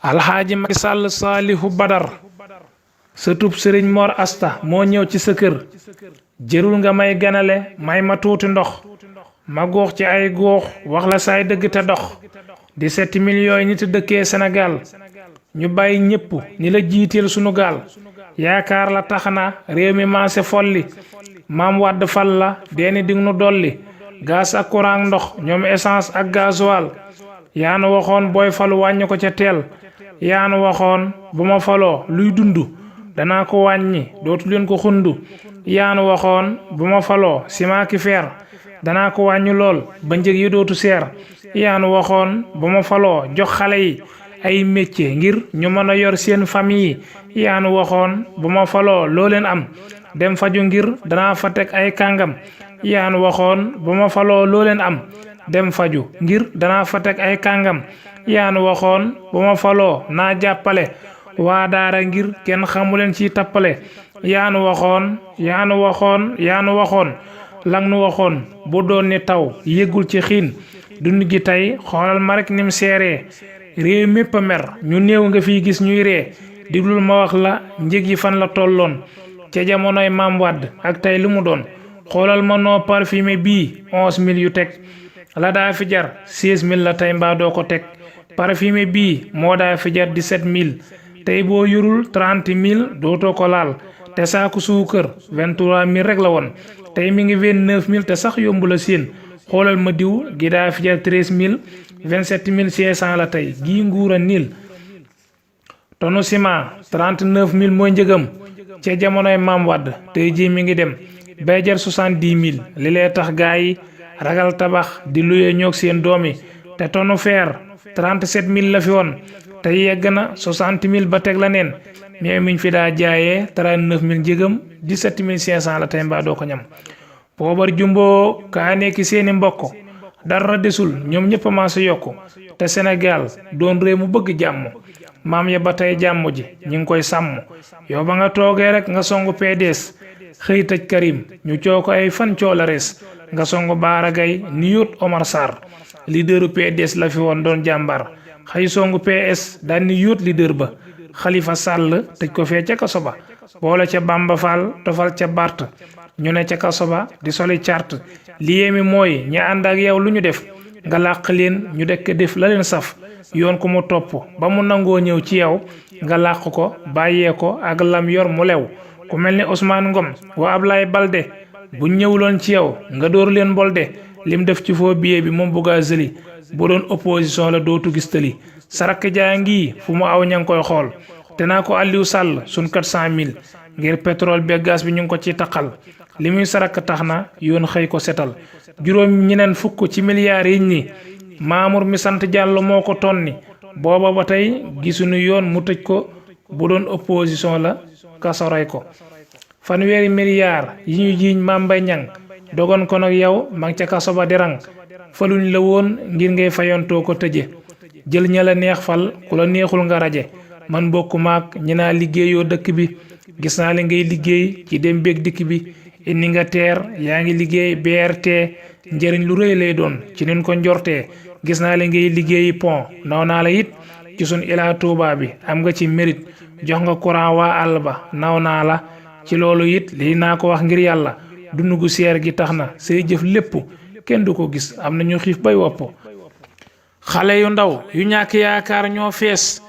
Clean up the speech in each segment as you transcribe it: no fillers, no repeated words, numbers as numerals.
alxaaji Macky Sall Saalihu Badar sëtub sëriñ Mor Asta moo ñëw ci sa kër jërul nga may ganale may ma tuuti ndox ma góox ci ay góox wax la saay dëgg te dox 17 millions yi nit dëkkee Sénégal ñu bàyyi ñépp ni la jiiteel sunu gaal yaakaar la tax na réew mi maase folli maam Wàdd fal la deeni dig nu dolli gaz ak courant ndox ñoom essence ak gasoil yaanu waxoon booy falu wàññi ko ca teel yaanu waxoon bu ma faloo luy dund danaa ko wàññi dootu leen ko xundu yaanu waxoon bu ma faloo ciment ki fer danaa ko wàññi lool ba njëg yi dootu seer yaanu waxoon bu ma faloo jox xale yi ay métier ngir ñu mën a yor seen famille yi yaanu waxoon bu ma faloo loo leen am dem faju ngir danaa fa teg ay kàngam yaanu waxoon bu ma faloo loo leen am dem faju ngir danaa fa teg ay kàngam yaanu waxoon bu ma faloo naa jàppale waa daara ngir kenn xamuleen ci tappale yaanu waxoon lang nu waxoon bu doon ni taw yëggul ci xiin dund gi tey xoolal ma rek nim seeree réew mépp a mer ñu néew nga fiy gis ñuy ree diglul ma wax la njëg yi fan la tolloon ca jamonoy maam Wàdd ak tey lu mu doon xoolal ma noo parfumé bii 11000 yu teg la daa fi jar 16000 la tey mbaa doo ko teg parfumé bii moo daa fi jar 17000 tey boo yorul 30000 dootoo ko laal te saaku suukër 23000 rek la woon tey mi ngi 29000 te sax yombu la seen xoolal ma diw gi daa fi jar 13000 27500 la tey gii nguura niil tonu ciment 39000 mooy njëgam ca jamonoy maam Wàdd tey jii mi ngi dem bay jar 70000 li lee tax gaa yi ragal tabax di luye ñoog seen doom yi te tonu fer 37000 la fi woon te yegg na 60000 ba teg la neen mais miñ fi daa jaayee 39000 njëgam 17500 la tey mbaa doo ko ñam poobar jumbo kaa nekki seeni mbokk dara desul ñoom ñëpp maase yokku te Sénégal doon réew mu bëgg jàmm maam ya ba tey jàmm ji ñi ngi koy sàmm yow ba nga toogee rek nga songu PDS xëy tëj Karim ñu coo ko ay fan coo la res nga songu Baara Gaye ni yóot Omar Sarr leaderu PDS la fi woon doon jàmbar xëy songu PS daan ni yóot leader ba Khalifa Sall tëj ko fee ca kaso ba boole ca Bamba Fall tofal ca Bart ñu ne ca kaso ba di soli carte li yéemi mooy ñi ànd ak yow lu ñu def nga làq leen ñu dekk def la leen saf yoon ko mu topp ba mu nangoo ñëw ci yow nga làq ko bàyyee ko ak lam yor mu lew ku mel ni Ousmane Ngom wa Ablaye Balde bu ñëwuloon ci yow nga dóor leen bolde lim def ci faux billet bi moom buggaa zëli bu doon opposition la dootu gis tëli sarak jaa ngi fu mu aw ña ngi koy xool te naa ko Aliou Sall sun 400000 ngir pétrole be gaz bi ñu ngi ko ci taqal li muy sarak tax na yoon xëy ko setal juróom ñeneen fukk ci milliards yi ni Mamour mi sant Diallo moo ko tonni booba ba tey gisuñu yoon mu tëj ko bu doon opposition la kasoray ko fanweeri milliards yi ñu jiiñ Mame Mbaye Niang dogon ko nag yow ma ngi ca kaso ba di rang faluñ la woon ngir ngay fayantoo ko tëje jël ña la neex fal ku la neexul nga raje man bokk maak ñi naa liggéeyoo dëkk bi gis naa li ngay liggéey ci dem beeg dikk bi indi nga teer yaa ngi liggéey BRT njëriñ lu rëy lay doon ci nin ko njortee gis naa li ngay liggéeyi pont naw naa la it ci sun Ila Touba bi am nga ci mérite jox nga courant waa àll ba naw naa la ci loolu it lii naa ko wax ngir yàlla dund gu seer gi tax na say jëf lépp kenn du ko gis am na ñu xiif bay wopp xale yu ndaw yu ñàkk yaakaar ñoo fees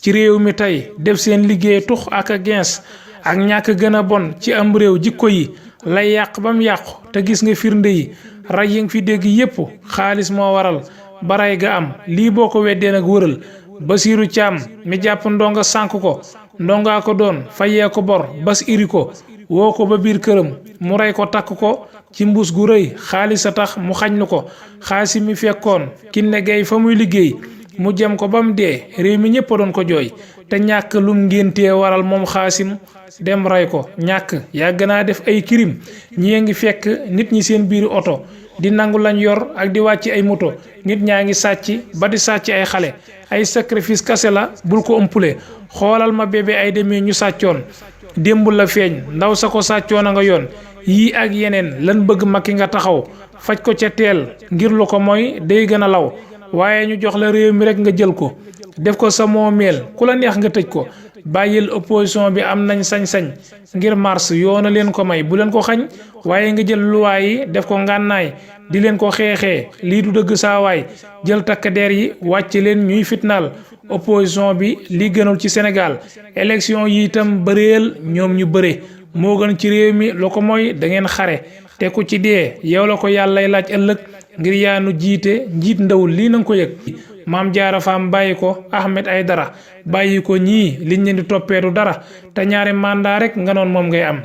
ci réew mi tey def seen liggéey tux ak a gens ak ñàkk gën a bon ci am réew jikko yi lay yàq ba mu yàqu te gis nga firnde yi ray yi nga fi dégg yépp xaalis moo waral baray ga am lii boo ko weddee nag wëral Basiiru Caam mi jàpp ndonga sànk ko ndongaa ko doon fayee ko bor bas iri ko woo ko ba biir këram mu rey ko takk ko ci mbuus gu rëy xaalis a tax mu xañ nu ko xaalis mi fekkoon Kiné Gaye fa muy liggéey mu jëm ko ba mu dee réew mi ñëpp a doon ko jooy te ñàkk lum ngéntee waral moom xaasim dem rey ko ñàkk yàgg naa def ay kirim ñi ngi fekk nit ñi seen biir oto di nangu lañ yor ak di wàcc ay moto nit ñaa ngi sàcc ba di sàcc ay xale ay sacrifice kase la bul ko ëmpule xoolal ma bébé ay demee ñu sàccoon démb la feeñ ndaw sa ko sàccoon a nga yoon yii ak yeneen lan bëgg Macky nga taxaw faj ko ca teel ngir lu ko mooy day gën a law waaye ñu jox la réew mi rek nga jël ko def ko sa moomeel ku la neex nga tëj ko bàyyil opposition bi am nañ sañ-sañ ngir mars yoona leen ko may bu leen ko xañ waaye nga jël luwaay yi def ko ngànnaay di leen ko xeexee lii du dëgg saawaay jël takk der yi wàcc leen ñuy fitnaal opposition bi li gënul ci Sénégal élection yi itam bëreel ñoom ñu bëre moo gën ci réew mi lu ko mooy da ngeen xare te ku ci dee yow la ko yàllay laaj ëllëg ngir yaanu jiite njiit ndaw lii nanga ko yëg maam jaara faam bàyyi ko Ahmed Aidara bàyyi ko ñii liñ leen di toppeetu dara te ñaari mandat rek nga noon moom ngay am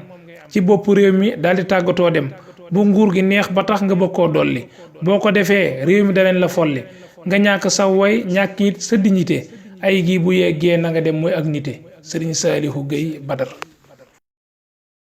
ci bopp réew mi daal di tàggatoo dem bu nguur gi neex ba tax nga bëgg koo dolli boo ko defee réew mi daleen la folli nga ñàkk sa way ñàkk it sa dignité ay gi bu yeggee na nga dem mooy ak nite Serigne Saliou Gueye Badar